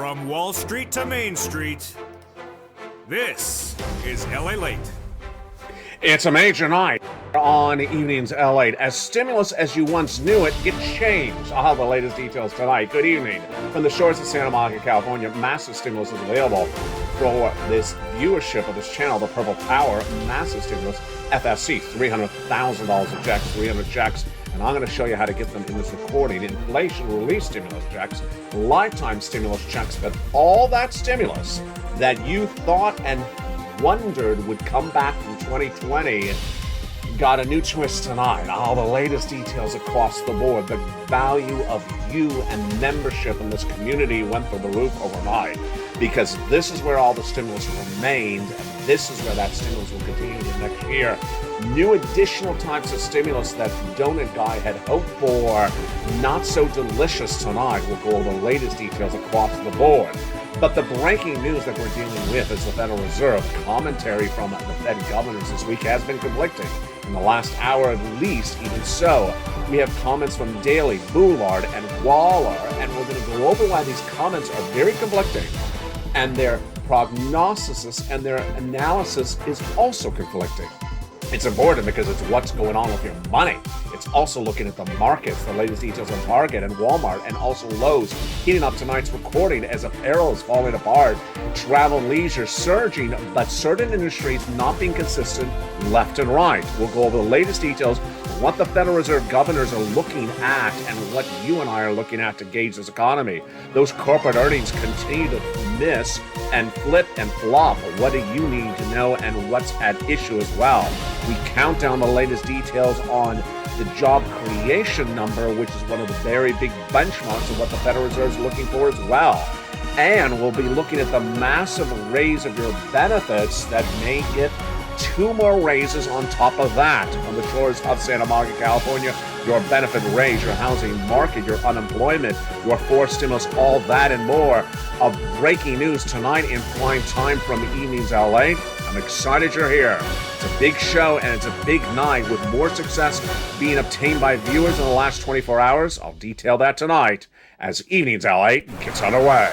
From Wall Street to Main Street, this is LALATE. It's a major night on Evenings LA. As stimulus as you once knew it, it changed. I'll have the latest details tonight. Good evening. From the shores of Santa Monica, California, massive stimulus is available for this viewership of this channel, the Purple Power. Massive stimulus, FSC, $300,000 of checks, 300 checks. And I'm going to show you how to get them in this recording. Inflation relief stimulus checks, lifetime stimulus checks, but all that stimulus that you thought and wondered would come back in 2020 got a new twist tonight. All the latest details across the board. The value of you and membership in this community went through the roof overnight, because this is where all the stimulus remained, and this is where that stimulus will continue the next year. New additional types of stimulus that Donut Guy had hoped for, not so delicious tonight. We'll go over the latest details across the board. But the breaking news that we're dealing with is the Federal Reserve. Commentary from the Fed governors this week has been conflicting. In the last hour at least, even so, we have comments from Daly, Boulard, and Waller, and we're going to go over why these comments are very conflicting, and their prognosis and their analysis is also conflicting. It's important because it's what's going on with your money. It's also looking at the markets, the latest details on Target and Walmart, and also Lowe's, heating up tonight's recording as apparel is falling apart. Travel and leisure surging, but certain industries not being consistent left and right. We'll go over the latest details on what the Federal Reserve governors are looking at and what you and I are looking at to gauge this economy. Those corporate earnings continue to miss and flip and flop. What do you need to know and what's at issue as well? We count down the latest details on the job creation number, which is one of the very big benchmarks of what the Federal Reserve is looking for as well. And we'll be looking at the massive raise of your benefits that may get 2 more raises on top of that. On the shores of Santa Monica, California, your benefit raise, your housing market, your unemployment, your forced stimulus, all that and more. Of breaking news tonight in prime time from Evenings LA. I'm excited you're here. It's a big show and it's a big night with more success being obtained by viewers in the last 24 hours. I'll detail that tonight as Evenings LA gets underway.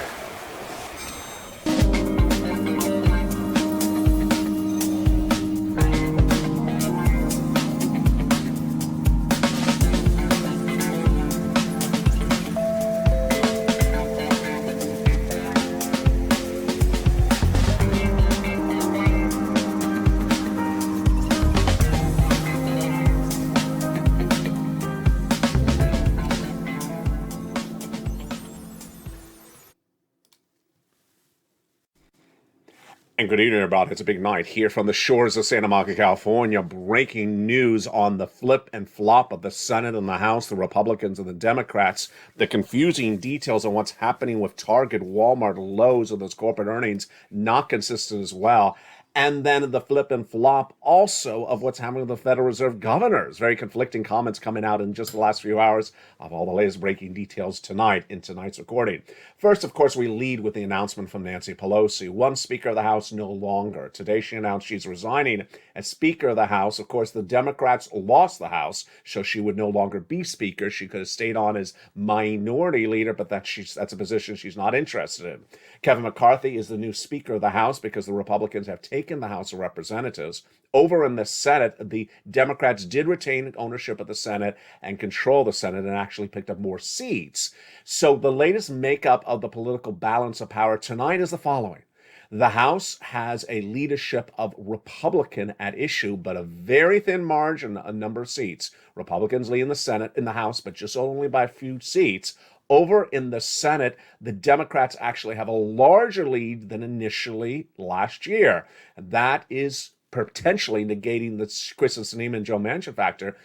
And good evening, everybody. It's a big night here from the shores of Santa Monica, California. Breaking news on the flip and flop of the Senate and the House, the Republicans and the Democrats, the confusing details on what's happening with Target, Walmart, Lowe's, and those corporate earnings not consistent as well. And then the flip and flop also of what's happening with the Federal Reserve governors. Very conflicting comments coming out in just the last few hours of all the latest breaking details tonight in tonight's recording. First, of course, we lead with the announcement from Nancy Pelosi. One Speaker of the House no longer. Today she announced she's resigning as Speaker of the House. Of course, the Democrats lost the House, so she would no longer be Speaker. She could have stayed on as Minority Leader, but that's a position she's not interested in. Kevin McCarthy is the new Speaker of the House because the Republicans have taken the House of Representatives. Over in the Senate, the Democrats did retain ownership of the Senate and control the Senate and actually picked up more seats. So the latest makeup of the political balance of power tonight is the following. The House has a leadership of Republican at issue, but a very thin margin, a number of seats. Republicans lead in the Senate, in the House, but just only by a few seats. Over in the Senate, the Democrats actually have a larger lead than initially last year. And that is potentially negating the Kristen Sinema and Joe Manchin factor,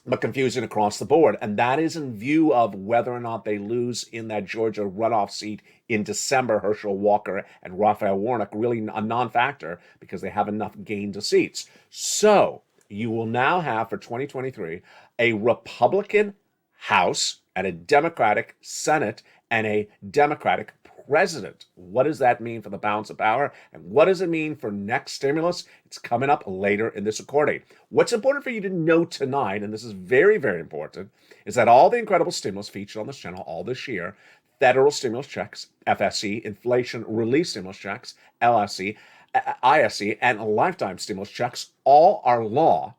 but confusing across the board. And that is in view of whether or not they lose in that Georgia runoff seat in December, Herschel Walker and Raphael Warnock, really a non-factor because they have enough gain to seats. So you will now have for 2023 a Republican House and a Democratic Senate and a Democratic president. What does that mean for the balance of power? And what does it mean for next stimulus? It's coming up later in this recording. What's important for you to know tonight, and this is very, very important, is that all the incredible stimulus featured on this channel all this year federal stimulus checks, FSC, inflation relief stimulus checks, LSC, ISC, and lifetime stimulus checks all are law,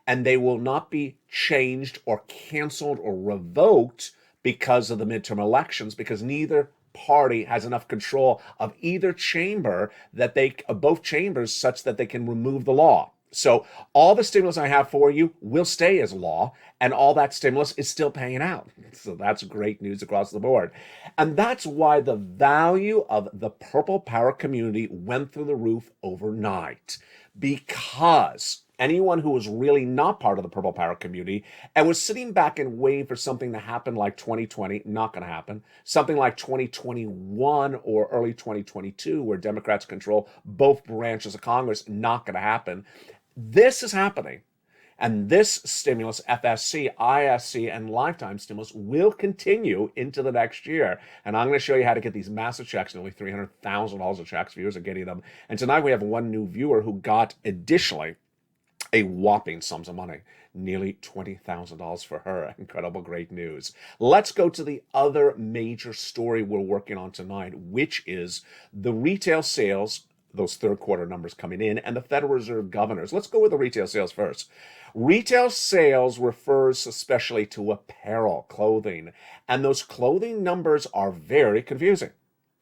and they will not be changed or canceled or revoked because of the midterm elections, because neither party has enough control of either chamber that both chambers such that they can remove the law. So all the stimulus I have for you will stay as law, and all that stimulus is still paying out. So that's great news across the board. And that's why the value of the purple power community went through the roof overnight. Because anyone who was really not part of the purple power community and was sitting back and waiting for something to happen like 2020, not going to happen, something like 2021 or early 2022, where Democrats control both branches of Congress, not going to happen. This is happening. And this stimulus, FSC, ISC, and lifetime stimulus will continue into the next year. And I'm going to show you how to get these massive checks, nearly $300,000 of checks. Viewers are getting them. And tonight we have one new viewer who got additionally a whopping sums of money, nearly $20,000 for her. Incredible, great news. Let's go to the other major story we're working on tonight, which is the retail sales, those third quarter numbers coming in, and the Federal Reserve governors. Let's go with the retail sales first. Retail sales refers especially to apparel, clothing, and those clothing numbers are very confusing.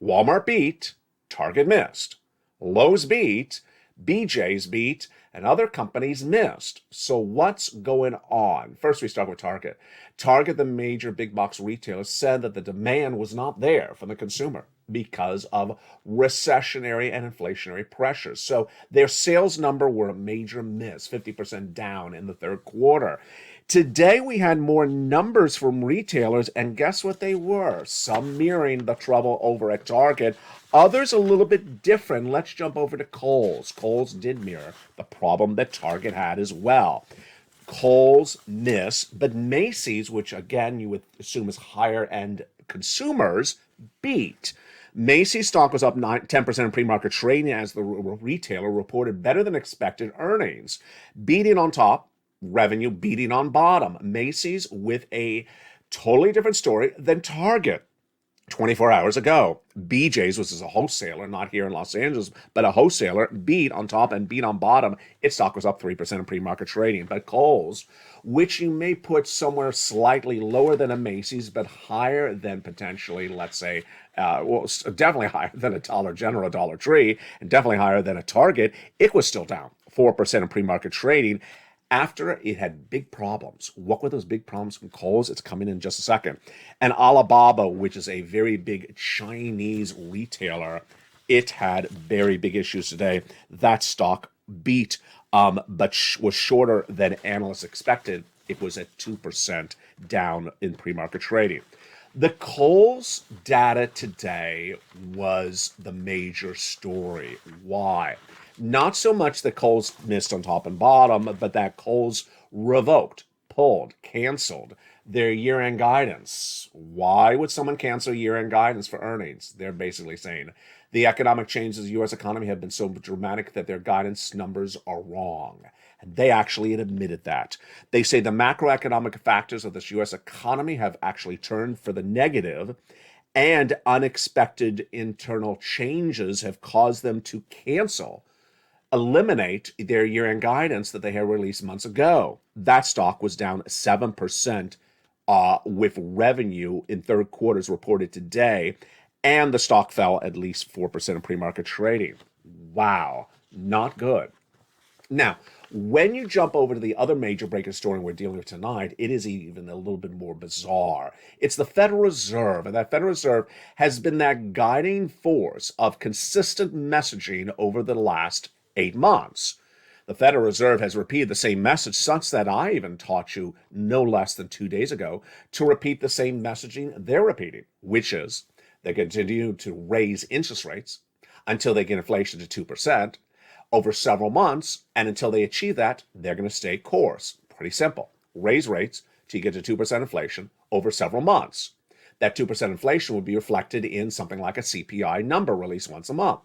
Walmart beat, Target missed. Lowe's beat, BJ's beat, and other companies missed. So what's going on? First, we start with Target. Target, the major big box retailer, said that the demand was not there from the consumer because of recessionary and inflationary pressures. So their sales number were a major miss, 50% down in the third quarter. Today, we had more numbers from retailers, and guess what they were? Some mirroring the trouble over at Target, others a little bit different. Let's jump over to Kohl's. Kohl's did mirror the problem that Target had as well. Kohl's missed, but Macy's, which again you would assume is higher end consumers, beat. Macy's stock was up 10% in pre-market trading as the retailer reported better than expected earnings, beating on top, revenue beating on bottom. Macy's with a totally different story than Target. 24 hours ago, BJ's, which is a wholesaler, not here in Los Angeles, but a wholesaler, beat on top and beat on bottom. Its stock was up 3% in pre-market trading. But Kohl's, which you may put somewhere slightly lower than a Macy's, but higher than potentially, let's say, definitely higher than a Dollar General, a Dollar Tree, and definitely higher than a Target, it was still down 4% in pre-market trading after it had big problems. What were those big problems from Kohl's? It's coming in just a second. And Alibaba, which is a very big Chinese retailer, it had very big issues today. That stock beat, but was shorter than analysts expected. It was at 2% down in pre-market trading. The Kohl's data today was the major story. Why? Not so much that Kohl's missed on top and bottom, but that Kohl's revoked, pulled, canceled their year-end guidance. Why would someone cancel year-end guidance for earnings? They're basically saying the economic changes in the U.S. economy have been so dramatic that their guidance numbers are wrong. And they actually had admitted that. They say the macroeconomic factors of this U.S. economy have actually turned for the negative, and unexpected internal changes have caused them to eliminate their year-end guidance that they had released months ago. That stock was down 7% with revenue in third quarters reported today, and the stock fell at least 4% in pre-market trading. Wow, not good. Now, when you jump over to the other major breaking story we're dealing with tonight, it is even a little bit more bizarre. It's the Federal Reserve, and that Federal Reserve has been that guiding force of consistent messaging over the last 8 months. The Federal Reserve has repeated the same message such that I even taught you no less than 2 days ago to repeat the same messaging they're repeating, which is they continue to raise interest rates until they get inflation to 2% over several months, and until they achieve that, they're going to stay course. Pretty simple. Raise rates till you get to 2% inflation over several months. That 2% inflation would be reflected in something like a CPI number released once a month.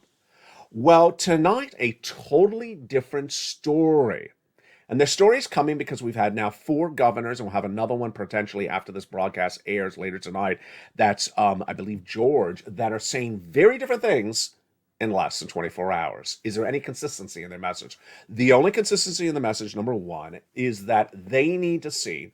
Well, tonight, a totally different story. And the story's coming because we've had now 4 governors, and we'll have another one potentially after this broadcast airs later tonight. That's, I believe, George, that are saying very different things in less than 24 hours. Is there any consistency in their message? The only consistency in the message, number one, is that they need to see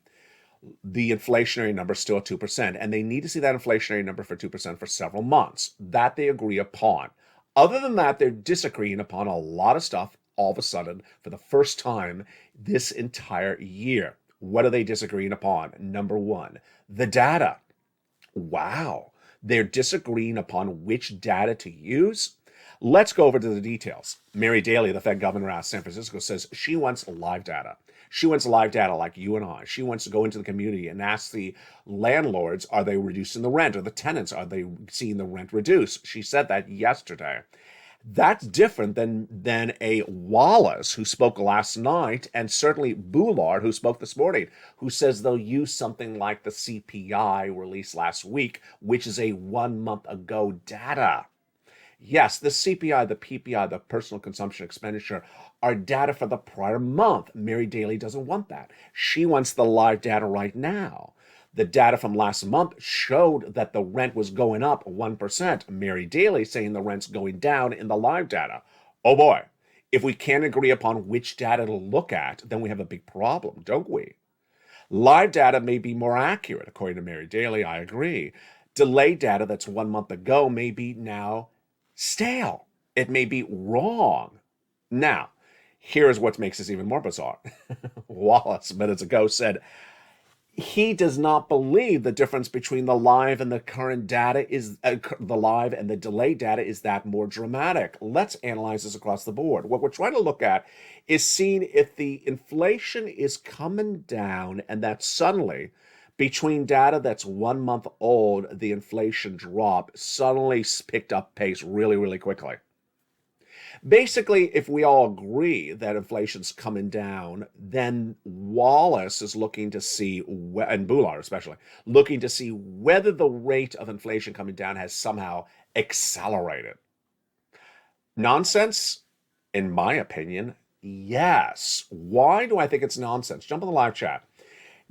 the inflationary number still at 2%, and they need to see that inflationary number for 2% for several months. That they agree upon. Other than that, they're disagreeing upon a lot of stuff all of a sudden for the first time this entire year. What are they disagreeing upon? Number one, the data. Wow. They're disagreeing upon which data to use. Let's go over to the details. Mary Daly, the Fed governor out of San Francisco, says she wants live data. She wants live data like you and I. She wants to go into the community and ask the landlords, are they reducing the rent? Or the tenants, are they seeing the rent reduce? She said that yesterday. That's different than a Wallace who spoke last night, and certainly Boulard who spoke this morning, who says they'll use something like the CPI released last week, which is a 1 month ago data. Yes, the CPI, the PPI, the personal consumption expenditure are data for the prior month. Mary Daly doesn't want that. She wants the live data right now. The data from last month showed that the rent was going up 1%. Mary Daly saying the rent's going down in the live data. Oh boy, if we can't agree upon which data to look at, then we have a big problem, don't we? Live data may be more accurate, according to Mary Daly, I agree. Delayed data that's 1 month ago may be now stale. It may be wrong. Now, here's what makes this even more bizarre. Wallace, minutes ago, said he does not believe the difference between the live and the current data is the live and the delayed data is that more dramatic. Let's analyze this across the board. What we're trying to look at is seeing if the inflation is coming down and that suddenly between data that's 1 month old, the inflation drop suddenly picked up pace really, really quickly. Basically, if we all agree that inflation's coming down, then Wallace is looking to see, and Boulard especially, looking to see whether the rate of inflation coming down has somehow accelerated. Nonsense? In my opinion, yes. Why do I think it's nonsense? Jump on the live chat.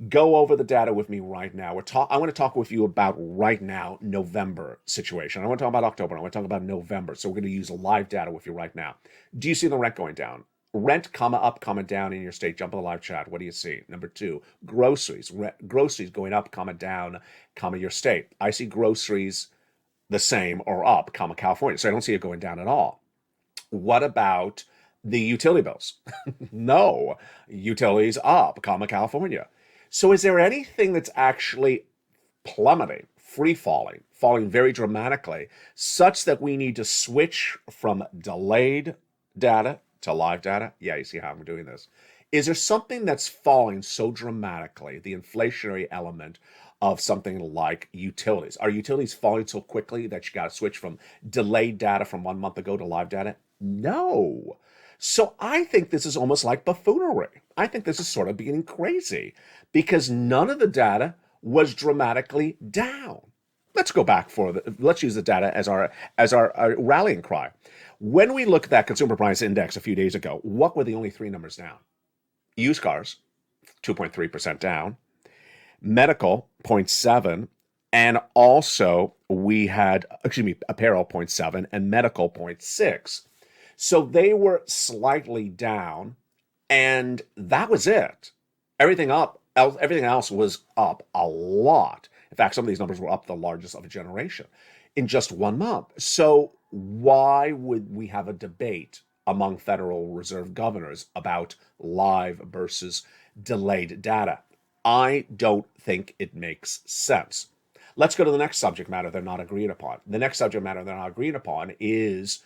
Go over the data with me right now. I want to talk with you about right now, November situation. I want to talk about October. I want to talk about November. So we're going to use live data with you right now. Do you see the rent going down? Rent, comma up, comma down in your state. Jump on the live chat. What do you see? Number two, groceries. Groceries going up, comma down, comma your state. I see groceries the same or up, comma California. So I don't see it going down at all. What about the utility bills? No, utilities up, comma California. So is there anything that's actually plummeting, free falling, falling very dramatically, such that we need to switch from delayed data to live data? Yeah, you see how I'm doing this. Is there something that's falling so dramatically, the inflationary element of something like utilities? Are utilities falling so quickly that you got to switch from delayed data from 1 month ago to live data? No. So I think this is almost like buffoonery. I think this is sort of getting crazy because none of the data was dramatically down. Let's go back let's use the data as our rallying cry. When we look at that consumer price index a few days ago, what were the only 3 numbers down? Used cars, 2.3% down, medical, 0.7, and also we had, apparel, 0.7, and medical, 0.6. So they were slightly down, and that was it. Everything else was up a lot. In fact, some of these numbers were up the largest of a generation in just 1 month. So why would we have a debate among Federal Reserve governors about live versus delayed data? I don't think it makes sense. Let's go to the next subject matter they're not agreeing upon. The next subject matter they're not agreeing upon is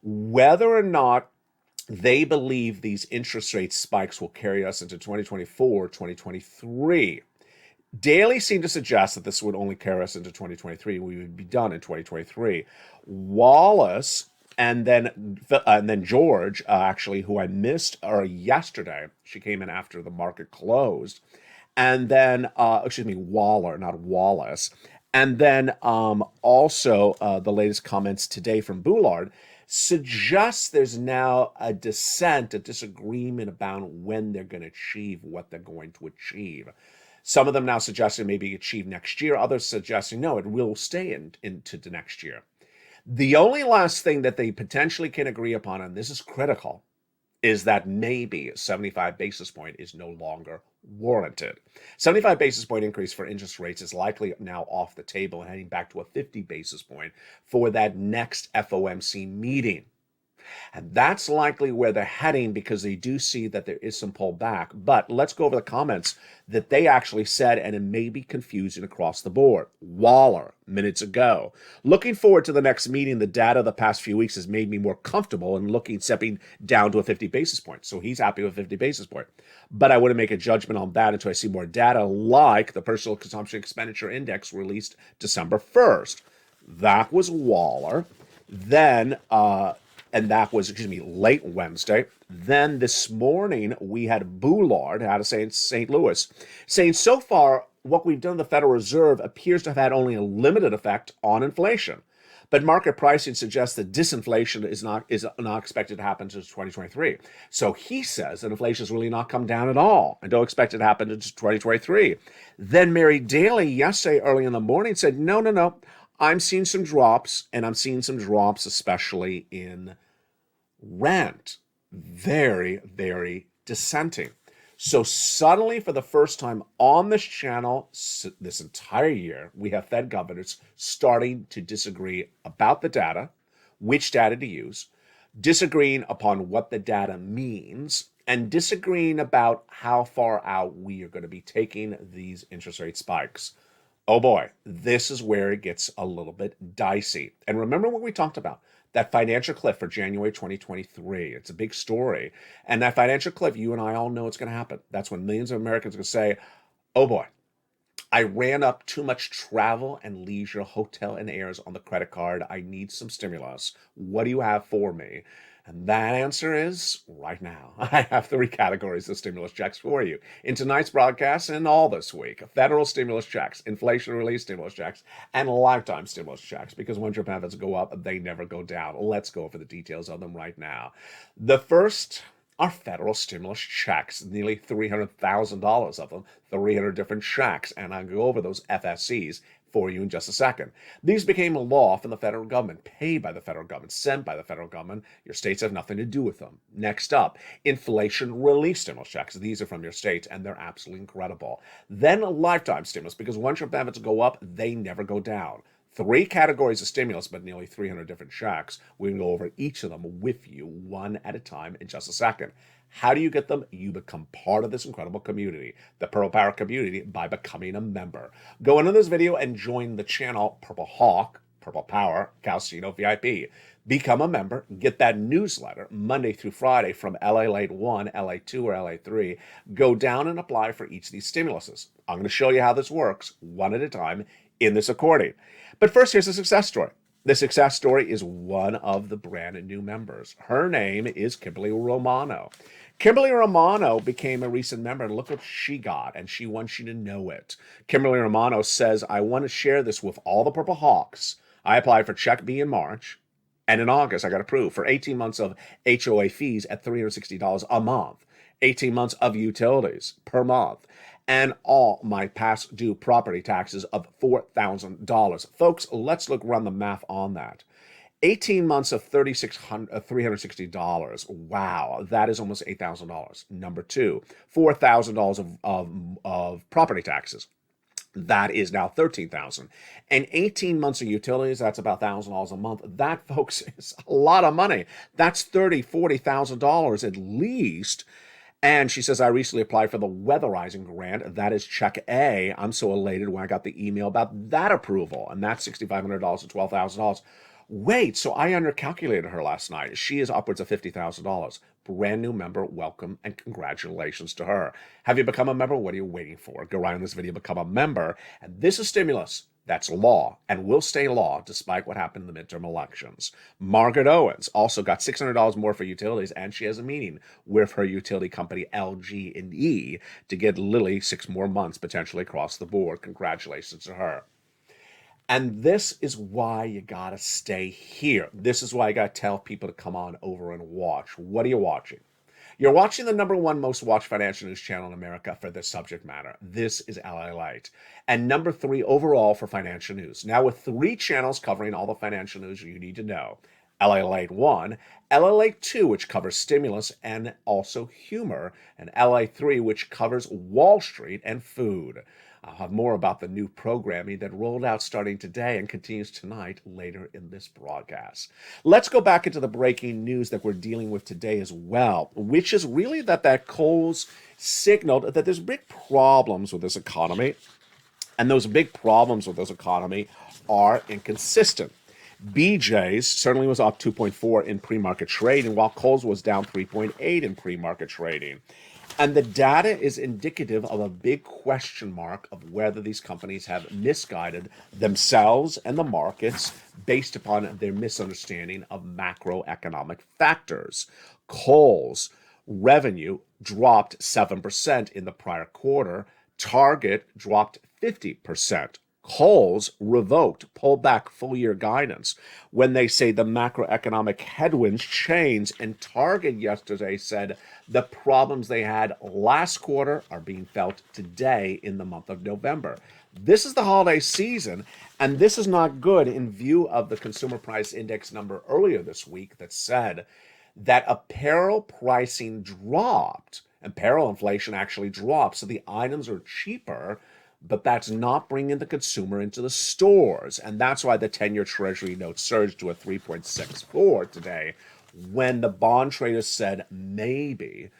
whether or not they believe these interest rate spikes will carry us into 2024, 2023. Daly seemed to suggest that this would only carry us into 2023. We would be done in 2023. Wallace and then George, actually, who I missed yesterday. She came in after the market closed. And then, Waller, not Wallace. And then also the latest comments today from Boulard suggests there's now a dissent, a disagreement about when they're going to achieve what they're going to achieve. Some of them now suggesting maybe achieve next year. Others suggesting no, it will stay into the next year. The only last thing that they potentially can agree upon, and this is critical, is that maybe 75 basis point is no longer warranted. 75 basis point increase for interest rates is likely now off the table and heading back to a 50 basis point for that next FOMC meeting. And that's likely where they're heading because they do see that there is some pullback. But let's go over the comments that they actually said, and it may be confusing across the board. Waller, minutes ago. Looking forward to the next meeting. The data the past few weeks has made me more comfortable in stepping down to a 50 basis point. So he's happy with 50 basis point. But I wouldn't make a judgment on that until I see more data like the Personal Consumption Expenditure Index released December 1st. That was Waller. Then, and that was, late Wednesday. Then this morning, we had Boulard out of St. Louis saying so far what we've done in the Federal Reserve appears to have had only a limited effect on inflation. But market pricing suggests that disinflation is not expected to happen until 2023. So he says that inflation has really not come down at all and don't expect it to happen until 2023. Then Mary Daly yesterday early in the morning said, no. I'm seeing some drops, and I'm seeing some drops especially in rent. Very, very dissenting. So suddenly, for the first time on this channel this entire year, we have Fed governors starting to disagree about the data, which data to use, disagreeing upon what the data means, and disagreeing about how far out we are going to be taking these interest rate spikes. Oh boy, this is where it gets a little bit dicey. And remember what we talked about, that financial cliff for January 2023. It's a big story. And that financial cliff, you and I all know it's going to happen. That's when millions of Americans are going to say, oh boy, I ran up too much travel and leisure, hotel and airs on the credit card. I need some stimulus. What do you have for me? And that answer is right now. I have 3 categories of stimulus checks for you in tonight's broadcast and all this week. Federal stimulus checks, inflation relief stimulus checks, and lifetime stimulus checks. Because once your benefits go up, they never go down. Let's go over the details of them right now. The first are federal stimulus checks, nearly $300,000 of them, 300 different checks. And I'll go over those FSCs for you in just a second. These became a law from the federal government, paid by the federal government, sent by the federal government. Your states have nothing to do with them. Next up, inflation relief stimulus checks. These are from your states, and they're absolutely incredible. Then a lifetime stimulus, because once your benefits go up, they never go down. 3 categories of stimulus, but nearly 300 different checks. We can go over each of them with you one at a time in just a second. How do you get them? You become part of this incredible community, the Purple Power community, by becoming a member. Go into this video and join the channel Purple Hawk, Purple Power, Calcino VIP. Become a member, get that newsletter Monday through Friday from LALATE 1, LA 2, or LA 3. Go down and apply for each of these stimuluses. I'm going to show you how this works one at a time in this recording. But first, here's a success story. The success story is one of the brand new members. Her name is Kimberly Romano. Kimberly Romano became a recent member, and look what she got, and she wants you to know it. Kimberly Romano says, I want to share this with all the Purple Hawks. I applied for Check B in March, and in August I got approved for 18 months of HOA fees at $360 a month, 18 months of utilities per month, and all my past due property taxes of $4,000. Folks, let's run the math on that. 18 months of $360. Wow, that is almost $8,000. Number 2, $4,000 of property taxes. That is now $13,000. And 18 months of utilities, that's about $1,000 a month. That, folks, is a lot of money. That's $30,000, $40,000 at least. And she says, I recently applied for the weatherizing grant. That is Check A. I'm so elated when I got the email about that approval. And that's $6,500 to $12,000. Wait, so I undercalculated her last night. She is upwards of $50,000. Brand new member, welcome and congratulations to her. Have you become a member? What are you waiting for? Go right on this video, become a member. And this is stimulus. That's law and will stay law despite what happened in the midterm elections. Margaret Owens also got $600 more for utilities, and she has a meeting with her utility company LG&E to get Lily 6 more months potentially across the board. Congratulations to her. And this is why you gotta stay here. This is why I gotta tell people to come on over and watch. What are you watching? You're watching the number one most watched financial news channel in America for this subject matter. This is LALATE. And number three overall for financial news. Now with three channels covering all the financial news you need to know. LALATE 1, LALATE 2, which covers stimulus and also humor, and LALATE 3, which covers Wall Street and food. I'll have more about the new programming that rolled out starting today and continues tonight later in this broadcast. Let's go back into the breaking news that we're dealing with today as well, which is really that Coles signaled that there's big problems with this economy, and those big problems with this economy are inconsistent. BJ's certainly was up 2.4 in pre-market trading, while Kohl's was down 3.8 in pre-market trading. And the data is indicative of a big question mark of whether these companies have misguided themselves and the markets based upon their misunderstanding of macroeconomic factors. Kohl's revenue dropped 7% in the prior quarter. Target dropped 50%. Kohl's pulled back full-year guidance when they say the macroeconomic headwinds change, and Target yesterday said the problems they had last quarter are being felt today in the month of November. This is the holiday season, and this is not good in view of the Consumer Price Index number earlier this week that said that apparel pricing dropped. Apparel inflation actually dropped, so the items are cheaper, but that's not bringing the consumer into the stores. And that's why the 10-year Treasury note surged to a 3.64 today when the bond traders said maybe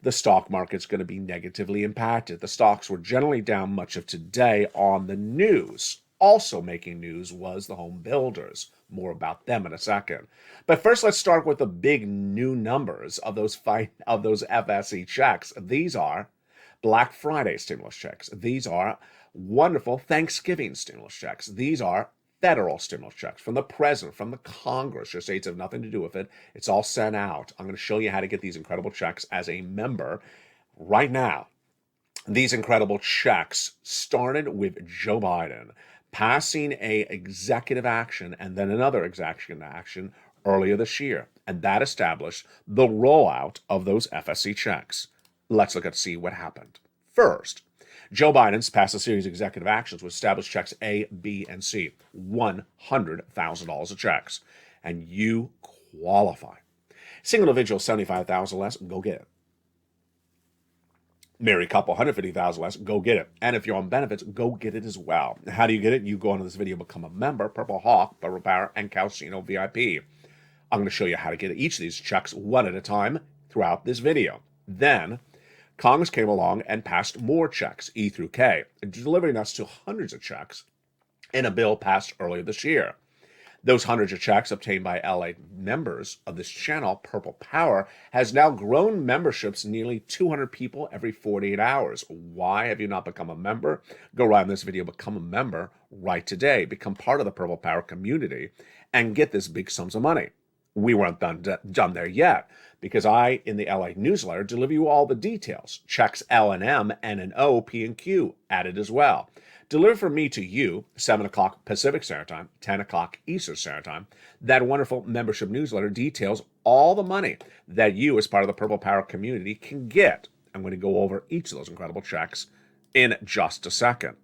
the stock market's going to be negatively impacted. The stocks were generally down much of today on the news. Also making news was the home builders. More about them in a second. But first, let's start with the big new numbers of those FSE checks. These are Black Friday stimulus checks. These are wonderful Thanksgiving stimulus checks. These are federal stimulus checks from the president, from the Congress. Your states have nothing to do with it. It's all sent out. I'm going to show you how to get these incredible checks as a member right now. These incredible checks started with Joe Biden passing a executive action and then another executive action earlier this year, and that established the rollout of those FSC checks. Let's look at see what happened. First, Joe Biden's passed a series of executive actions which establish checks A, B, and C, $100,000 of checks, and you qualify. Single individual, $75,000 less, go get it. Married couple, $150,000 less, go get it. And if you're on benefits, go get it as well. How do you get it? You go into this video, become a member, Purple Hawk, Purple Power, and Calcino VIP. I'm going to show you how to get each of these checks one at a time throughout this video. Then, Congress came along and passed more checks, E through K, delivering us to hundreds of checks in a bill passed earlier this year. Those hundreds of checks obtained by LA members of this channel, Purple Power, has now grown memberships nearly 200 people every 48 hours. Why have you not become a member? Go right in this video, become a member right today. Become part of the Purple Power community and get this big sums of money. We weren't done there yet, because I, in the LA newsletter, deliver you all the details. Checks L and M, N and O, P and Q added as well. Deliver from me to you, 7 o'clock Pacific Standard Time, 10 o'clock Eastern Standard Time. That wonderful membership newsletter details all the money that you, as part of the Purple Power community, can get. I'm going to go over each of those incredible checks in just a second.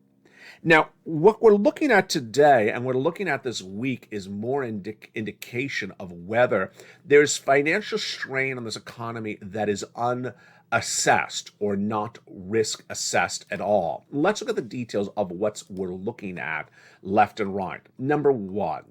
Now, what we're looking at today and we're looking at this week is more indication of whether there's financial strain on this economy that is unassessed or not risk assessed at all. Let's look at the details of what we're looking at left and right. Number one,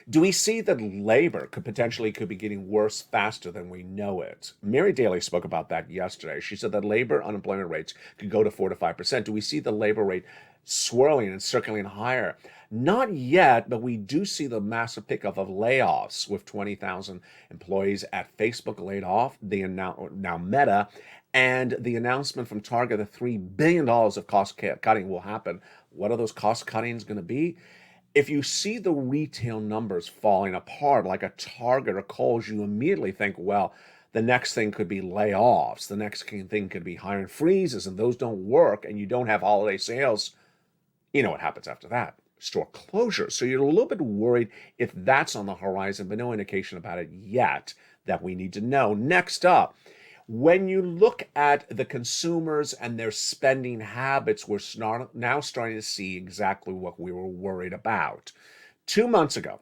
do we see that labor could be getting worse faster than we know it? Mary Daly spoke about that yesterday. She said that labor unemployment rates could go to 4 to 5%. Do we see the labor rate swirling and circling higher? Not yet, but we do see the massive pickup of layoffs with 20,000 employees at Facebook laid off. They now Meta, and the announcement from Target that $3 billion of cost cutting will happen. What are those cost cuttings going to be? If you see the retail numbers falling apart like a Target or Kohl's, you immediately think, well, the next thing could be layoffs. The next thing could be hiring freezes, and those don't work, and you don't have holiday sales. You know what happens after that. store closures. So you're a little bit worried if that's on the horizon, but no indication about it yet that we need to know. Next up, when you look at the consumers and their spending habits, we're now starting to see exactly what we were worried about. 2 months ago,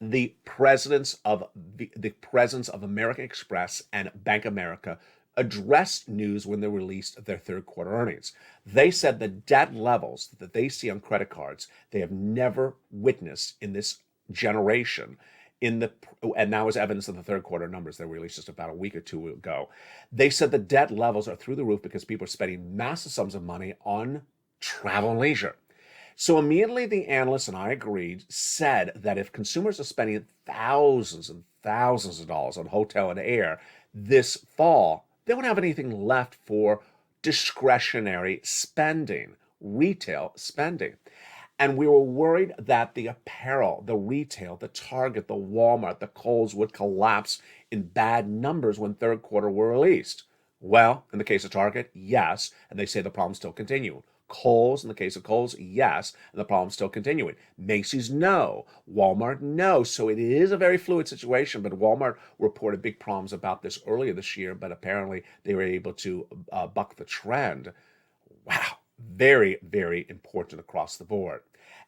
the presidents of the presidents of American Express and Bank of America addressed news when they released their third quarter earnings. They said the debt levels that they see on credit cards they have never witnessed in this generation. And that was evidence of the third quarter numbers they released just about a week or two ago. They said the debt levels are through the roof because people are spending massive sums of money on travel and leisure. So immediately the analysts, and I agreed, said that if consumers are spending thousands and thousands of dollars on hotel and air this fall, they won't have anything left for discretionary spending, retail spending. And we were worried that the apparel, the retail, the Target, the Walmart, the Kohl's would collapse in bad numbers when third quarter were released. Well, in the case of Target, yes, and they say the problem's still continuing. Kohl's, in the case of Kohl's, yes, and the problem's still continuing. Macy's, no. Walmart, no. So it is a very fluid situation, but Walmart reported big problems about this earlier this year, but apparently they were able to buck the trend. Wow, very, very important across the board.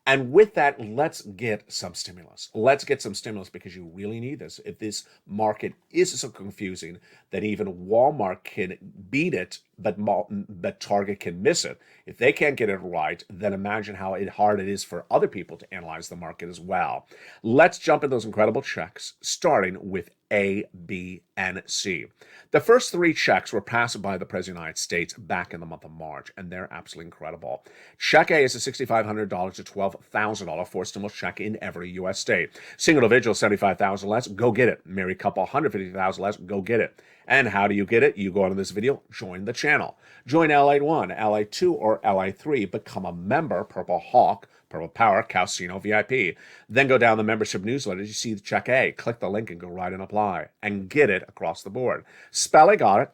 And with that, let's get some stimulus. Let's get some stimulus because you really need this. If this market is so confusing that even Walmart can beat it, but Target can miss it. If they can't get it right, then imagine how hard it is for other people to analyze the market as well. Let's jump in those incredible checks, starting with A, B, and C. The first three checks were passed by the President of the United States back in the month of March, and they're absolutely incredible. Check A is a $6,500 to $12,000 for stimulus check in every U.S. state. Single individual, $75,000 less, go get it. Married couple, $150,000 less, go get it. And how do you get it? You go into this video, join the channel. Join LALATE 1, LALATE 2, or LALATE 3. Become a member, Purple Hawk, Purple Power, Calcino VIP. Then go down the membership newsletter. You see the check A. Click the link and go right and apply. And get it across the board. Spelling got it.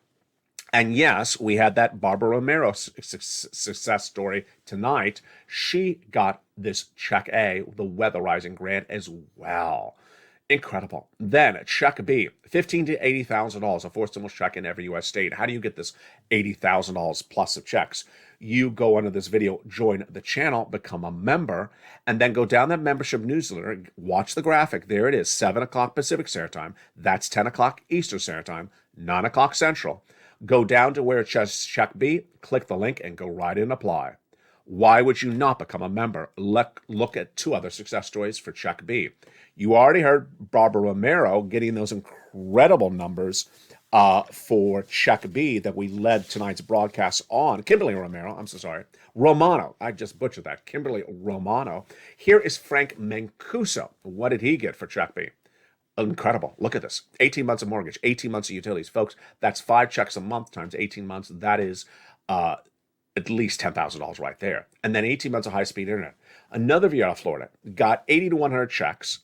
And yes, we had that Barbara Romero success story tonight. She got this check A, the weatherizing grant as well. Incredible. Then check B, $15,000 to $80,000, a forced stimulus check in every U.S. state. How do you get this $80,000 plus of checks? You go under this video, join the channel, become a member, and then go down that membership newsletter. Watch the graphic. There it is, 7 o'clock Pacific Standard Time. That's 10 o'clock Eastern Standard Time, 9 o'clock Central. Go down to where it says check B, click the link, and go right in and apply. Why would you not become a member? Look at two other success stories for check B. You already heard Barbara Romero getting those incredible numbers for check B that we led tonight's broadcast on. Kimberly Romero, I'm so sorry. Romano, I just butchered that. Kimberly Romano. Here is Frank Mancuso. What did he get for check B? Incredible. Look at this. 18 months of mortgage, 18 months of utilities. Folks, that's 5 checks a month times 18 months. That is at least $10,000 right there. And then 18 months of high-speed internet. Another VA out of Florida got 80 to 100 checks,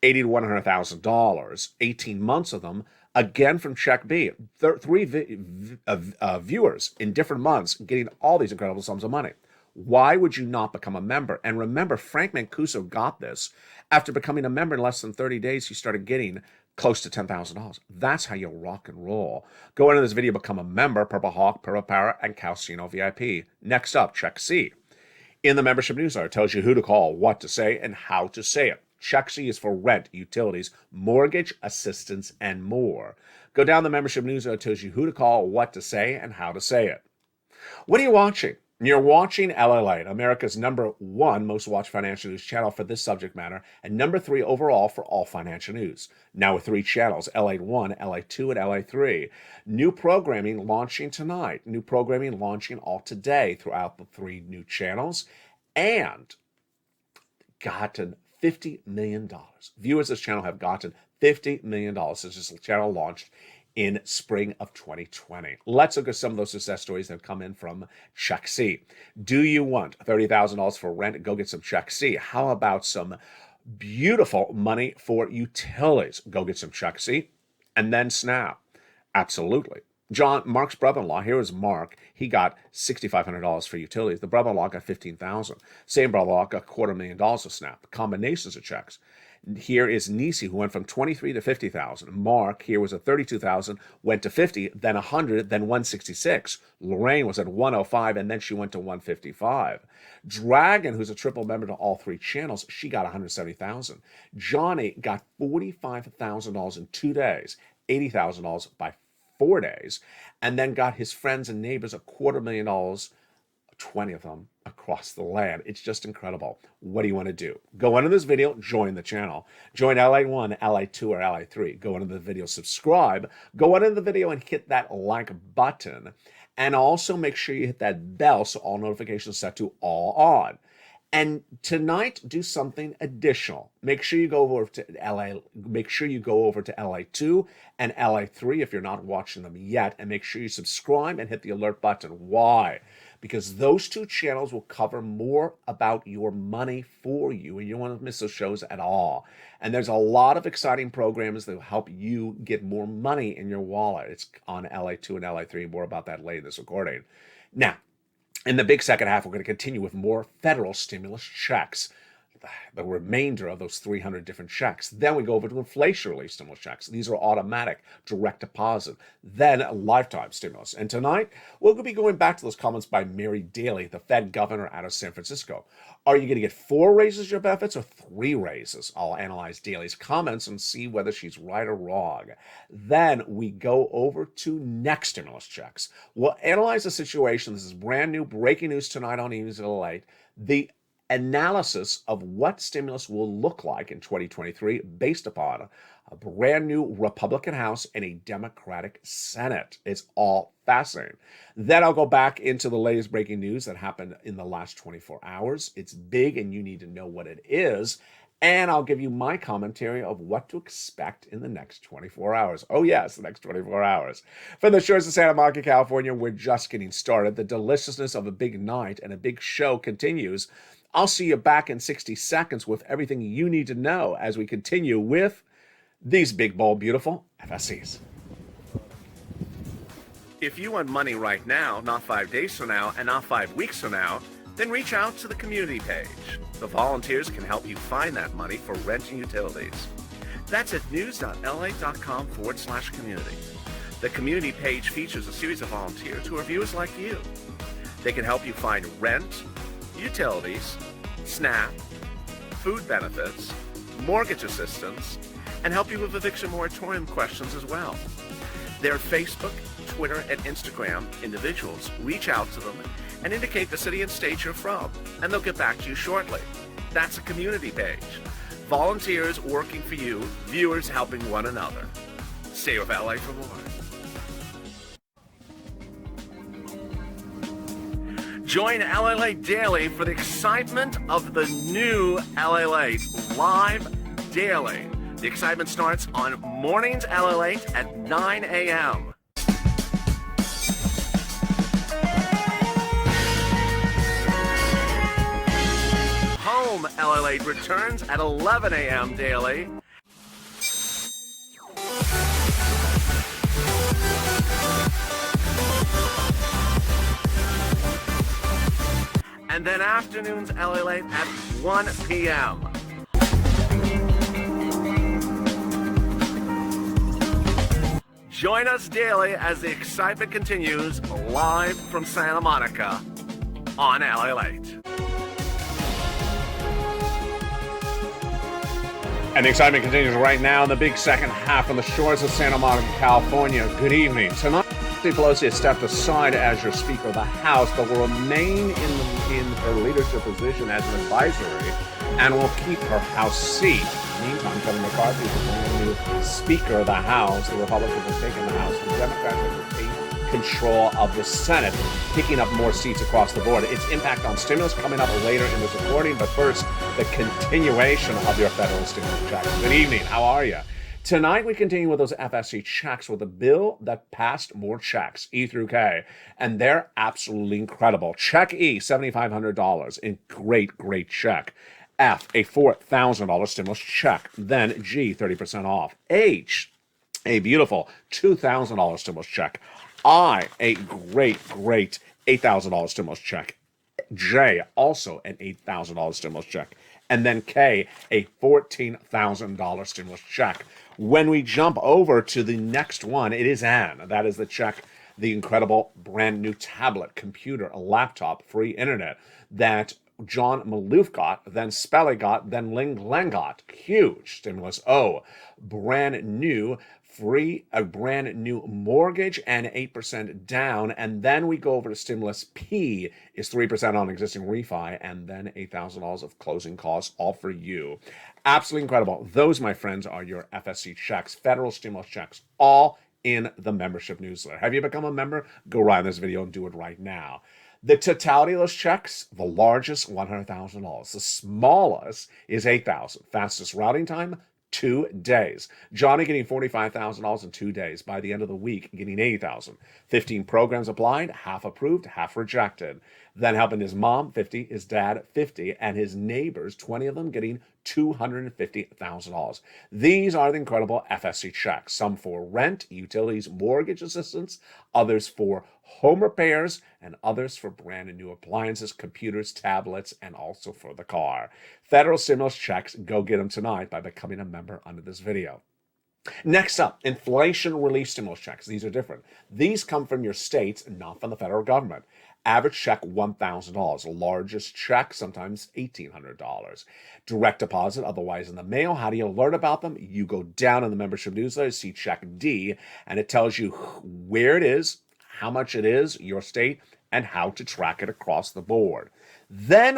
$80 to $100,000, 18 months of them, again from check B. Three viewers in different months getting all these incredible sums of money. Why would you not become a member? And remember, Frank Mancuso got this. After becoming a member in less than 30 days, he started getting close to $10,000. That's how you rock and roll. Go into this video, become a member, Purple Hawk, Purple Power, and Calcino VIP. Next up, check C. In the membership newsletter, it tells you who to call, what to say, and how to say it. Check C is for rent, utilities, mortgage, assistance, and more. Go down the membership newsletter, it tells you who to call, what to say, and how to say it. What are you watching? You're watching LALATE, America's #1 most watched financial news channel for this subject matter, and #3 overall for all financial news. Now with 3 channels, LALATE 1, LALATE 2, and LALATE 3. New programming launching tonight. New programming launching all today throughout the 3 new channels. And gotten $50 million. Viewers of this channel have gotten $50 million since this channel launched in spring of 2020. Let's look at some of those success stories that have come in from check C. Do you want $30,000 for rent? Go get some check C. How about some beautiful money for utilities? Go get some check C. And then SNAP. Absolutely. Mark's brother-in-law, here is Mark. He got $6,500 for utilities. The brother-in-law got $15,000. Same brother-in-law got $250,000 of SNAP. Combinations of checks. Here is Nisi, who went from 23 to 50,000. Mark here was at 32,000, went to 50, then 100, then 166. Lorraine was at 105, and then she went to 155. Dragon, who's a triple member to all three channels, she got 170,000. Johnny got $45,000 in 2 days, $80,000 by 4 days, and then got his friends and neighbors $250,000, 20 of them across the land. It's just incredible. What do you want to do? Go under this video, join the channel. Join LA1, LA2, or LA3. Go under the video, subscribe. Go under the video and hit that like button. And also make sure you hit that bell so all notifications are set to all on. And tonight, do something additional. Make sure you go over to LA2 and LA3 if you're not watching them yet, and make sure you subscribe and hit the alert button. Why? Because those two channels will cover more about your money for you, and you don't want to miss those shows at all. And there's a lot of exciting programs that will help you get more money in your wallet. It's on LA2 and LA3. More about that later in this recording. Now, in the big second half, we're going to continue with more federal stimulus checks, the remainder of those 300 different checks. Then we go over to inflation relief stimulus checks. These are automatic, direct deposit, then lifetime stimulus. And tonight, we'll be going back to those comments by Mary Daly, the Fed governor out of San Francisco. Are you going to get 4 raises your benefits or 3 raises? I'll analyze Daly's comments and see whether she's right or wrong. Then we go over to next stimulus checks. We'll analyze the situation. This is brand new breaking news tonight on Evenings at LALATE. The analysis of what stimulus will look like in 2023 based upon a brand new Republican House and a Democratic Senate. It's all fascinating. Then I'll go back into the latest breaking news that happened in the last 24 hours. It's big and you need to know what it is. And I'll give you my commentary of what to expect in the next 24 hours. Oh yes, the next 24 hours. From the shores of Santa Monica, California, we're just getting started. The deliciousness of a big night and a big show continues. I'll see you back in 60 seconds with everything you need to know as we continue with these big, bold, beautiful FSCs. If you want money right now, not 5 days from now, and not 5 weeks from now, then reach out to the community page. The volunteers can help you find that money for rent and utilities. That's at news.la.com/community. The community page features a series of volunteers who are viewers like you. They can help you find rent, utilities, SNAP, food benefits, mortgage assistance, and help you with eviction moratorium questions as well. Their Facebook, Twitter, and Instagram individuals reach out to them and indicate the city and state you're from, and they'll get back to you shortly. That's a community page. Volunteers working for you, viewers helping one another. Stay with LA for more. Join LALATE Daily for the excitement of the new LALATE live daily. The excitement starts on mornings LALATE at 9 a.m. Home LALATE returns at 11 a.m. daily. And then afternoons LALATE at 1 p.m. Join us daily as the excitement continues live from Santa Monica on LALATE. And the excitement continues right now in the big second half on the shores of Santa Monica, California. Good evening. Tonight, Nancy Pelosi has stepped aside as your Speaker of the House, but will remain in her leadership position as an advisory and will keep her House seat. Meantime, Kevin McCarthy is the new Speaker of the House. The Republicans have taken the House. The Democrats have taken control of the Senate, picking up more seats across the board. Its impact on stimulus coming up later in this recording, but first, the continuation of your federal stimulus checks. Good evening. How are you? Tonight, we continue with those FSC checks with a bill that passed more checks, E through K, and they're absolutely incredible. Check E, $7,500, a great check. F, a $4,000 stimulus check. Then G, 30% off. H, a beautiful $2,000 stimulus check. I, a great $8,000 stimulus check. J, also an $8,000 stimulus check. And then K, a $14,000 stimulus check. When we jump over to the next one, it is N. That is the check, the incredible brand new tablet, computer, a laptop, free internet that John Maloof got, then Spelly got, then Ling Leng got. Huge stimulus. O, brand new free, a brand new mortgage and 8% down. And then we go over to stimulus. P is 3% on existing refi, and then $8,000 of closing costs, all for you. Absolutely incredible. Those, my friends, are your FSC checks, federal stimulus checks, all in the membership newsletter. Have you become a member? Go right in this video and do it right now. The totality of those checks, the largest, $100,000. The smallest is $8,000. Fastest routing time, 2 days. Johnny getting $45,000 in 2 days. By the end of the week, getting $80,000. 15 programs applied, half approved, half rejected. Then helping his mom, 50, his dad, 50, and his neighbors, 20 of them, getting $250,000. These are the incredible FSC checks. Some for rent, utilities, mortgage assistance, others for home repairs, and others for brand new appliances, computers, tablets, and also for the car. Federal stimulus checks, go get them tonight by becoming a member under this video. Next up, inflation relief stimulus checks. These are different. These come from your states, not from the federal government. Average check, $1,000. Largest check, sometimes $1,800. Direct deposit, otherwise in the mail. How do you learn about them? You go down in the membership newsletter, see check D, and it tells you where it is, how much it is, your state, and how to track it across the board. Then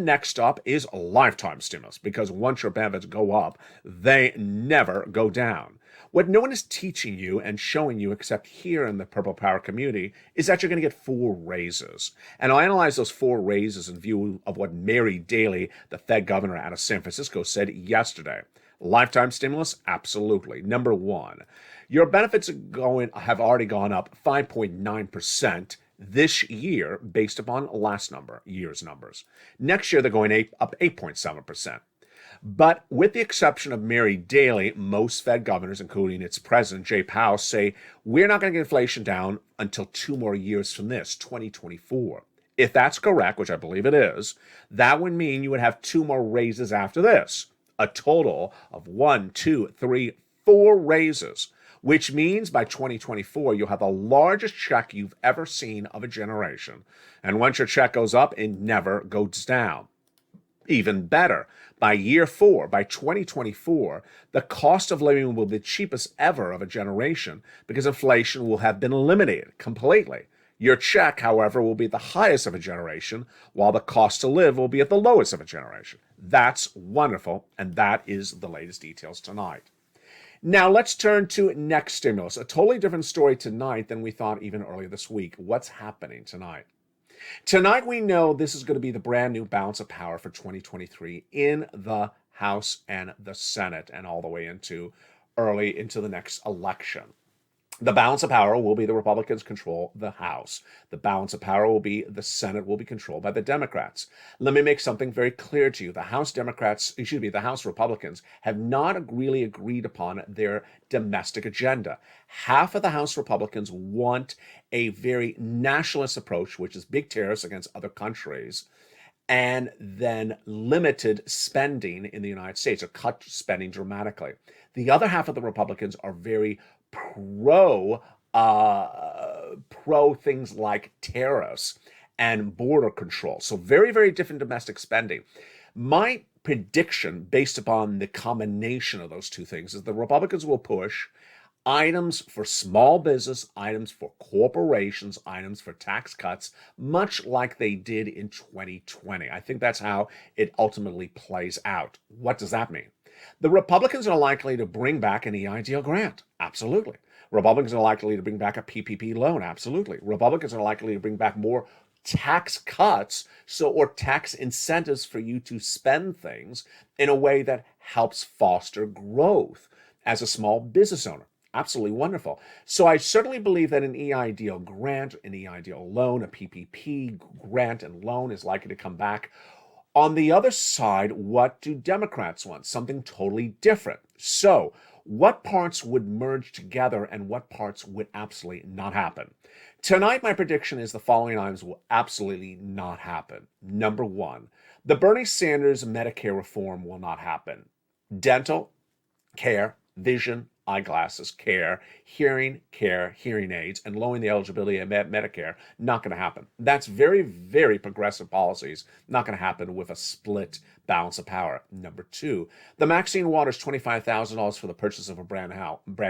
next up is lifetime stimulus, because once your benefits go up, they never go down. What no one is teaching you and showing you, except here in the Purple Power community, is that you're going to get 4 raises. And I'll analyze those 4 raises in view of what Mary Daly, the Fed governor out of San Francisco, said yesterday. Lifetime stimulus? Absolutely. Number 1, your benefits have already gone up 5.9% this year based upon last year's numbers. Next year, they're going up 8.7%. But with the exception of Mary Daly, most Fed governors, including its president, Jay Powell, say we're not going to get inflation down until 2 more years from this, 2024. If that's correct, which I believe it is, that would mean you would have 2 more raises after this. A total of 1, 2, 3, 4 raises, which means by 2024, you'll have the largest check you've ever seen of a generation. And once your check goes up, it never goes down. Even better, by year 4, by 2024, the cost of living will be the cheapest ever of a generation because inflation will have been eliminated completely. Your check, however, will be the highest of a generation, while the cost to live will be at the lowest of a generation. That's wonderful, and that is the latest details tonight. Now let's turn to next stimulus. A totally different story tonight than we thought even earlier this week. What's happening tonight? Tonight we know this is going to be the brand new balance of power for 2023 in the House and the Senate and all the way early into the next election. The balance of power will be the Republicans control the House. The balance of power will be the Senate will be controlled by the Democrats. Let me make something very clear to you. The House Republicans have not really agreed upon their domestic agenda. Half of the House Republicans want a very nationalist approach, which is big tariffs against other countries, and then limited spending in the United States, or cut spending dramatically. The other half of the Republicans are very pro things like tariffs and border control. So very, very different domestic spending. My prediction, based upon the combination of those two things, is the Republicans will push items for small business, items for corporations, items for tax cuts, much like they did in 2020. I think that's how it ultimately plays out. What does that mean? The Republicans are likely to bring back an EIDL grant. Absolutely. Republicans are likely to bring back a PPP loan. Absolutely. Republicans are likely to bring back more tax cuts, or tax incentives for you to spend things in a way that helps foster growth as a small business owner. Absolutely wonderful. So I certainly believe that an EIDL grant, an EIDL loan, a PPP grant and loan is likely to come back. On the other side, what do Democrats want? Something totally different. So What parts would merge together and what parts would absolutely not happen? Tonight, my prediction is the following items will absolutely not happen. Number one, the Bernie Sanders Medicare reform will not happen. Dental care, vision, eyeglasses care, hearing care, hearing aids, and lowering the eligibility of Medicare, not going to happen. That's very, very progressive policies. Not going to happen with a split balance of power. Number two, the Maxine Waters $25,000 for the purchase of a brand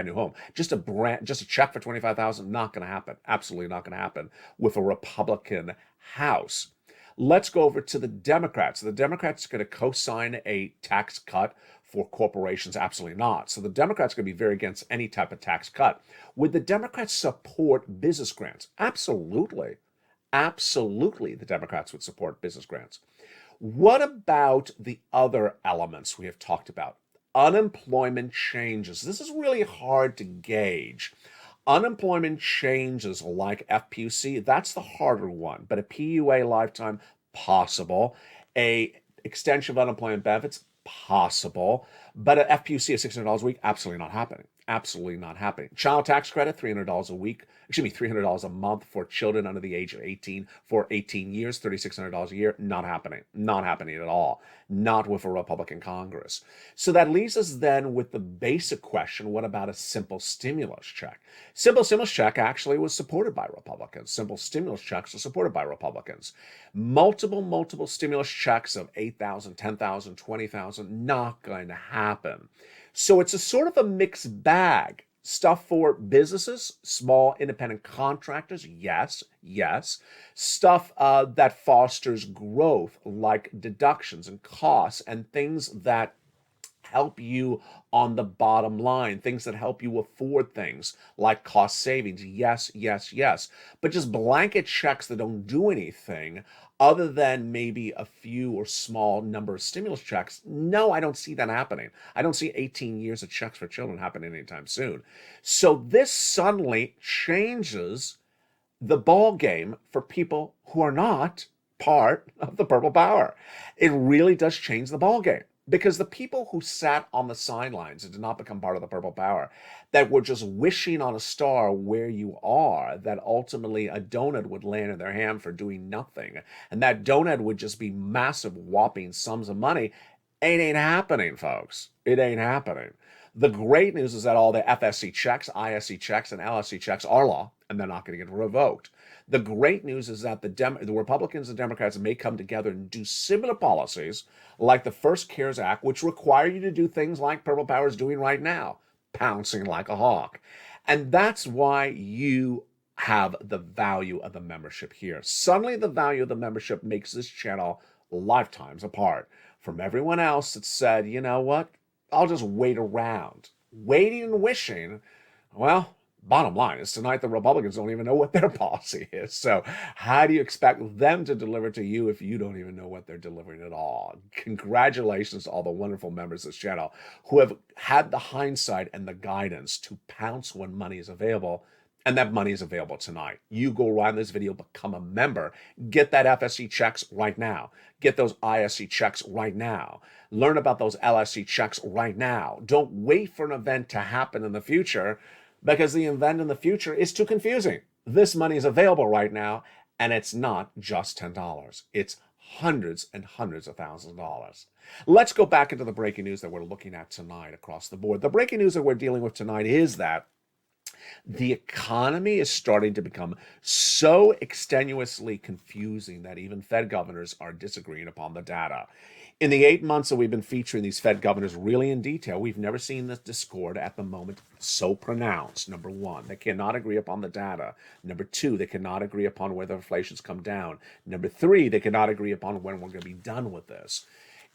new home. Just a check for $25,000, not going to happen. Absolutely not going to happen with a Republican House. Let's go over to the Democrats. The Democrats are going to co-sign a tax cut for corporations? Absolutely not. So the Democrats are going to be very against any type of tax cut. Would the Democrats support business grants? Absolutely. Absolutely, the Democrats would support business grants. What about the other elements we have talked about? Unemployment changes. This is really hard to gauge. Unemployment changes like FPUC, that's the harder one, but a PUA lifetime, possible. A extension of unemployment benefits, possible. But an FPUC of $600 a week, absolutely not happening. Absolutely not happening. Child tax credit, $300 a week. $300 a month for children under the age of 18 for 18 years, $3,600 a year. Not happening. Not happening at all. Not with a Republican Congress. So that leaves us then with the basic question, what about a simple stimulus check? Simple stimulus check actually was supported by Republicans. Simple stimulus checks are supported by Republicans. Multiple stimulus checks of $8,000, $10,000, $20,000, not going to happen. So it's a sort of a mixed bag. Stuff for businesses, small independent contractors, yes. Stuff that fosters growth, like deductions and costs and things that help you on the bottom line, things that help you afford things like cost savings. Yes. But just blanket checks that don't do anything other than maybe a few or small number of stimulus checks. No, I don't see that happening. I don't see 18 years of checks for children happening anytime soon. So this suddenly changes the ball game for people who are not part of the purple power. It really does change the ball game. Because the people who sat on the sidelines and did not become part of the purple power, that were just wishing on a star where you are, that ultimately a donut would land in their hand for doing nothing, and that donut would just be massive whopping sums of money, it ain't happening, folks. It ain't happening. The great news is that all the FSC checks, ISC checks, and LSC checks are law, and they're not going to get revoked. The great news is that the Republicans and Democrats may come together and do similar policies like the first CARES Act, which require you to do things like Purple Power is doing right now, pouncing like a hawk. And that's why you have the value of the membership here. Suddenly the value of the membership makes this channel lifetimes apart from everyone else that said, you know what, I'll just wait around. Waiting and wishing, well, bottom line is tonight the Republicans don't even know what their policy is. So how do you expect them to deliver to you if you don't even know what they're delivering at all? Congratulations to all the wonderful members of this channel who have had the hindsight and the guidance to pounce when money is available. And that money is available tonight. You go around this video, become a member, get that FSC checks right now. Get those ISC checks right now. Learn about those LSC checks right now. Don't wait for an event to happen in the future, because the event in the future is too confusing. This money is available right now, and it's not just $10. It's hundreds and hundreds of thousands of dollars. Let's go back into the breaking news that we're looking at tonight across the board. The breaking news that we're dealing with tonight is that the economy is starting to become so extenuously confusing that even Fed governors are disagreeing upon the data. In the 8 months that we've been featuring these Fed governors really in detail, we've never seen this discord at the moment so pronounced. Number one, they cannot agree upon the data. Number two, they cannot agree upon whether inflation's come down. Number three, they cannot agree upon when we're going to be done with this.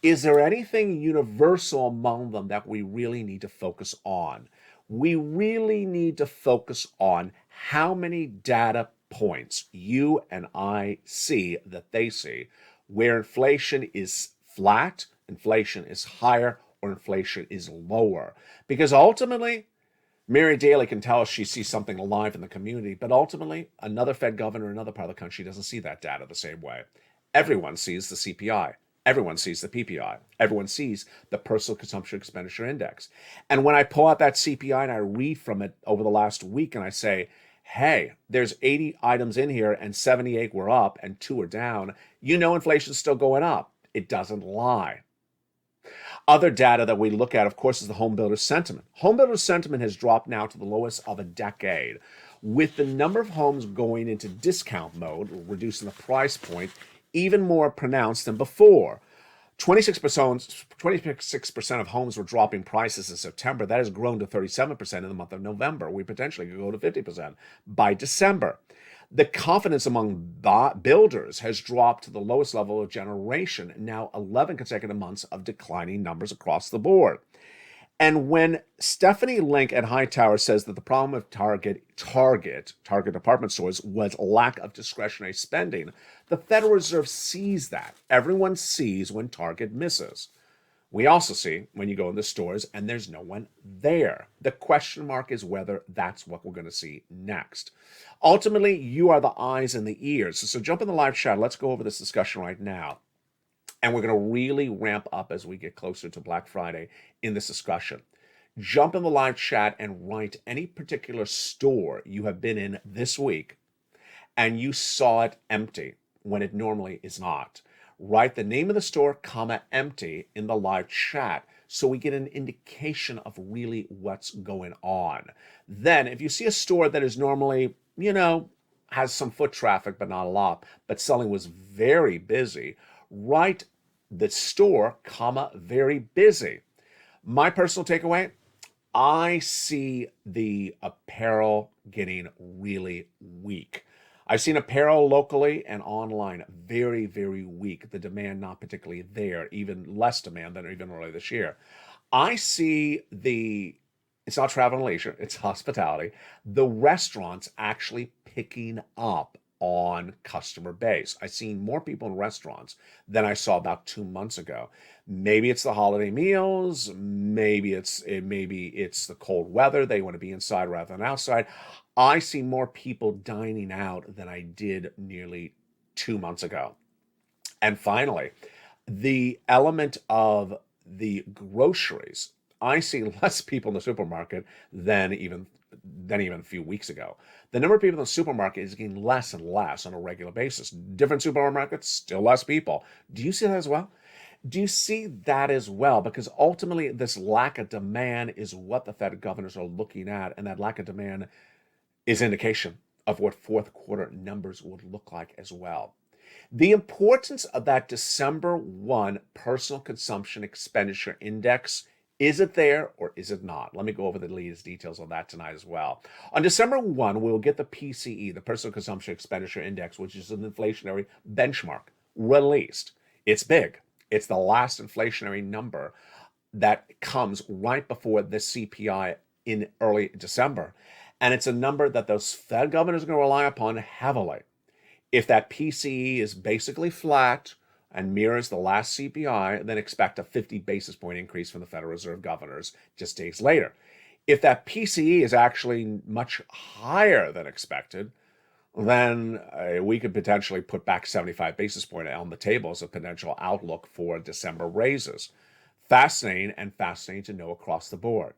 Is there anything universal among them that we really need to focus on? We really need to focus on how many data points you and I see that they see, where inflation is flat, inflation is higher, or inflation is lower. Because ultimately, Mary Daly can tell us she sees something alive in the community, but ultimately, another Fed governor in another part of the country doesn't see that data the same way. Everyone sees the CPI. Everyone sees the PPI. Everyone sees the Personal Consumption Expenditure Index. And when I pull out that CPI and I read from it over the last week and I say, hey, there's 80 items in here and 78 were up and 2 are down, you know inflation's still going up. It doesn't lie. Other data that we look at, of course, is the home builder sentiment. Home builder sentiment has dropped now to the lowest of a decade, with the number of homes going into discount mode, reducing the price point, even more pronounced than before. 26% of homes were dropping prices in September. That has grown to 37% in the month of November. We potentially could go to 50% by December. The confidence among builders has dropped to the lowest level of generation, now 11 consecutive months of declining numbers across the board. And when Stephanie Link at Hightower says that the problem of Target department stores was lack of discretionary spending, the Federal Reserve sees that. Everyone sees when Target misses. We also see when you go in the stores and there's no one there. The question mark is whether that's what we're going to see next. Ultimately, you are the eyes and the ears. So jump in the live chat. Let's go over this discussion right now. And we're going to really ramp up as we get closer to Black Friday in this discussion. Jump in the live chat and write any particular store you have been in this week and you saw it empty when it normally is not. Write the name of the store, comma, empty in the live chat so we get an indication of really what's going on. Then if you see a store that is normally, has some foot traffic but not a lot, but selling was very busy, write the store, comma, very busy. My personal takeaway, I see the apparel getting really weak. I've seen apparel locally and online very, very weak. The demand not particularly there, even less demand than even earlier this year. I see it's not travel and leisure, it's hospitality. The restaurants actually picking up on customer base. I've seen more people in restaurants than I saw about 2 months ago. Maybe it's the holiday meals, maybe it's the cold weather. They want to be inside rather than outside. I see more people dining out than I did nearly 2 months ago. And finally, the element of the groceries. I see less people in the supermarket than even a few weeks ago. The number of people in the supermarket is getting less and less on a regular basis. Different supermarkets, still less people. Do you see that as well? Do you see that as well? Because ultimately, this lack of demand is what the Fed governors are looking at, and that lack of demand is indication of what fourth quarter numbers would look like as well. The importance of that December 1 personal consumption expenditure index, is it there or is it not? Let me go over the latest details on that tonight as well. On December 1, we'll get the PCE, the Personal Consumption Expenditure Index, which is an inflationary benchmark, released. It's big. It's the last inflationary number that comes right before the CPI in early December. And it's a number that those Fed governors are going to rely upon heavily. If that PCE is basically flat and mirrors the last CPI, then expect a 50 basis point increase from the Federal Reserve governors just days later. If that PCE is actually much higher than expected, then we could potentially put back 75 basis point on the table as a potential outlook for December raises. Fascinating to know across the board.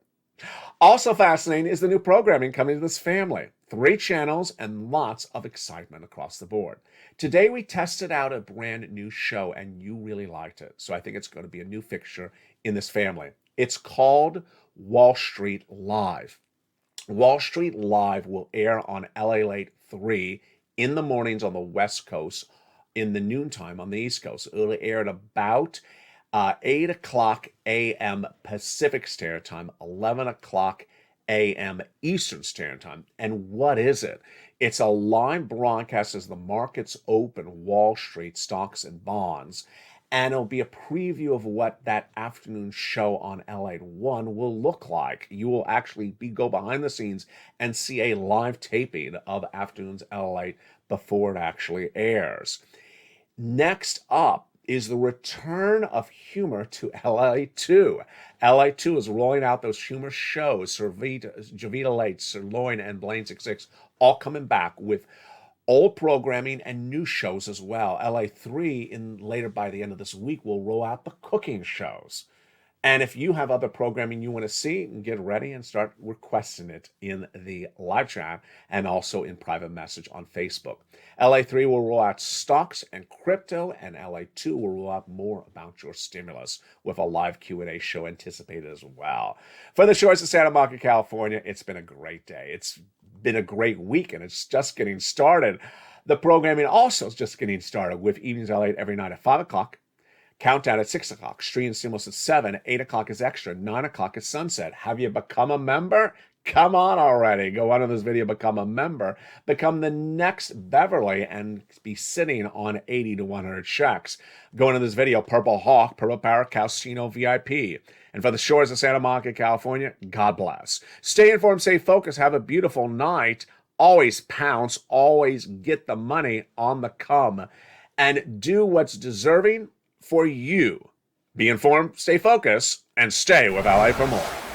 Also fascinating is the new programming coming to this family. 3 channels and lots of excitement across the board. Today we tested out a brand new show and you really liked it. So I think it's going to be a new fixture in this family. It's called Wall Street Live. Wall Street Live will air on LALATE 3 in the mornings on the West Coast, in the noontime on the East Coast. It'll air at about 8 o'clock a.m. Pacific Standard Time, 11 o'clock a.m. Eastern Standard Time. And what is it? It's a live broadcast as the markets open, Wall Street, stocks and bonds. And it'll be a preview of what that afternoon show on LA 1 will look like. You will actually go behind the scenes and see a live taping of afternoon's LA before it actually airs. Next up is the return of humor to LA2. LA2 is rolling out those humor shows. Jovita Late, Sirloin, and Blaine 66 all coming back with old programming and new shows as well. LA3 later by the end of this week will roll out the cooking shows. And if you have other programming you want to see, get ready and start requesting it in the live chat and also in private message on Facebook. LA3 will roll out stocks and crypto, and LA2 will roll out more about your stimulus with a live Q&A show anticipated as well. For the shores of Santa Monica, California, it's been a great day. It's been a great week, and it's just getting started. The programming also is just getting started with Evenings LA every night at 5 o'clock. Countdown at 6 o'clock, Street and Stimulus at 7, 8 o'clock is Extra, 9 o'clock is Sunset. Have you become a member? Come on already. Go on in this video, become a member. Become the next Beverly and be sitting on 80 to 100 checks. Go into this video, Purple Hawk, Purple Parrot, Casino VIP. And for the shores of Santa Monica, California, God bless. Stay informed, stay focused, have a beautiful night. Always pounce, always get the money on the come. And do what's deserving for you. Be informed, stay focused, and stay with LA for more.